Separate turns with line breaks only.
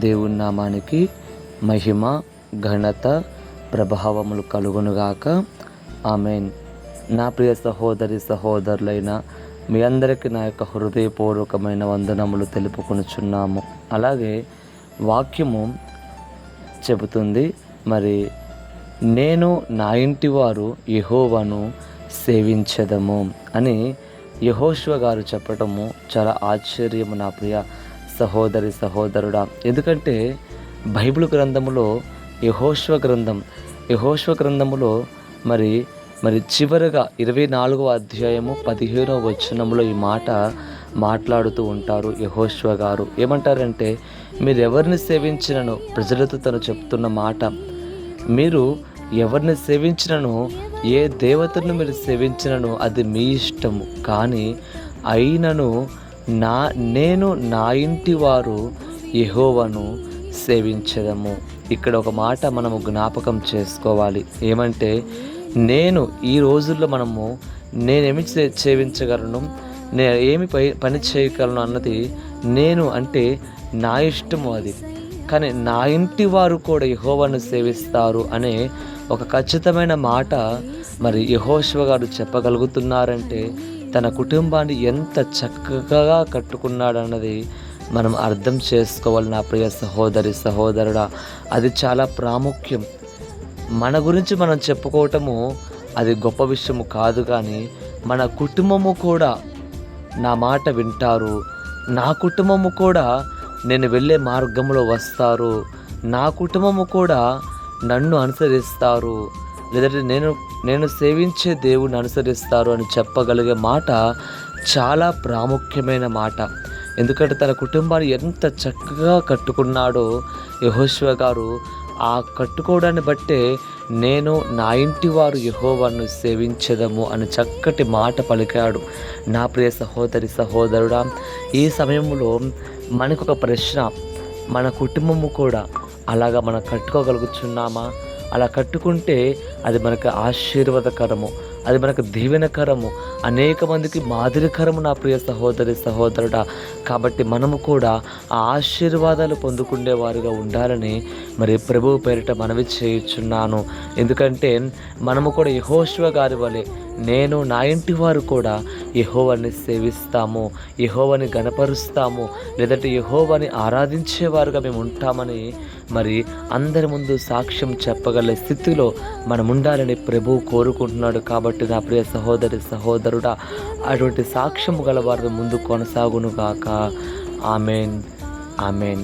దేవుని నామానికి మహిమ, ఘనత, ప్రభావములు కలుగునుగాక. ఆమెన్. నా ప్రియ సహోదరి సహోదరులైన మీ అందరికీ నా యొక్క హృదయపూర్వకమైన వందనములు తెలుపుకొనుచున్నాము. అలాగే వాక్యము చెబుతుంది, మరి నేను నా ఇంటి వారు యెహోవాను సేవించెదము అని యెహోషువ గారు చెప్పటము చాలా ఆశ్చర్యము నా ప్రియ సహోదరి సహోదరుడా. ఎందుకంటే బైబిల్ గ్రంథములో యెహోషువ గ్రంథములో మరి చివరగా 24వ అధ్యాయము 15వ వచనంలో ఈ మాట మాట్లాడుతూ ఉంటారు యెహోషువ గారు. ఏమంటారంటే, మీరు ఎవరిని సేవించినను, ప్రజలతో తను చెప్తున్న మాట, మీరు ఎవరిని సేవించినను, ఏ దేవతను మీరు సేవించినను అది మీ ఇష్టము, కానీ అయినను నేను నా ఇంటి వారు యెహోవాను సేవించెదము. ఇక్కడ ఒక మాట మనము జ్ఞాపకం చేసుకోవాలి. ఏమంటే, నేను ఈ రోజుల్లో నేనేమి సేవించగలను, నేను ఏమి పని చేయగలను అన్నది నేను అంటే నా ఇష్టము అది, కానీ నా ఇంటి వారు కూడా యెహోవాను సేవిస్తారు అనే ఒక ఖచ్చితమైన మాట మరి యెహోషువ గారు చెప్పగలుగుతున్నారంటే తన కుటుంబాన్ని ఎంత చక్కగా కట్టుకున్నాడన్నది మనం అర్థం చేసుకోవాలి. నా ప్రియ సహోదరి సహోదరుడా, అది చాలా ప్రాముఖ్యం. మన గురించి మనం చెప్పుకోవటము అది గొప్ప విషయము కాదు, కానీ మన కుటుంబము కూడా నా మాట వింటారు, నా కుటుంబము కూడా నేను వెళ్ళే మార్గంలో వస్తారు, నా కుటుంబము కూడా నన్ను అనుసరిస్తారు, లేదంటే నేను సేవించే దేవుని అనుసరిస్తారు అని చెప్పగలిగే మాట చాలా ప్రాముఖ్యమైన మాట. ఎందుకంటే తన కుటుంబాన్ని ఎంత చక్కగా కట్టుకున్నాడో యెహోషువ గారు, ఆ కట్టుకోవడాన్ని బట్టే నేను నా ఇంటి వారు యెహోవాను సేవించెదము అని చక్కటి మాట పలికాడు. నా ప్రియ సహోదరి సహోదరుడా, ఈ సమయంలో మనకు ఒక ప్రశ్న, మన కుటుంబము కూడా అలాగా మనం కట్టుకోగలుగుతున్నామా? అలా కట్టుకుంటే అది మనకు ఆశీర్వాదకరము, అది మనకు దీవెనకరము, అనేక మందికి మాదిరికరము నా ప్రియ సహోదరి సహోదరుడా. కాబట్టి మనము కూడా ఆ ఆశీర్వాదాలు పొందుకునే వారిగా ఉండాలని మరి ప్రభువు పేరిట మనవి చేయుచున్నాను. ఎందుకంటే మనము కూడా యెహోషువ గారి వలె నేను నా ఇంటి వారు కూడా యెహోవాని సేవిస్తాము, యెహోవాని గణపరుస్తాము, లేదంటే యెహోవాని ఆరాధించేవారుగా మేము ఉంటామని మరి అందరి ముందు సాక్ష్యం చెప్పగల స్థితిలో మనం ఉండాలని ప్రభువు కోరుకుంటున్నాడు. కాబట్టి నా ప్రియ సహోదరి సహోదరుడా, అటువంటి సాక్ష్యము గల వారి ముందు కొనసాగునుగాక. Amen, amen.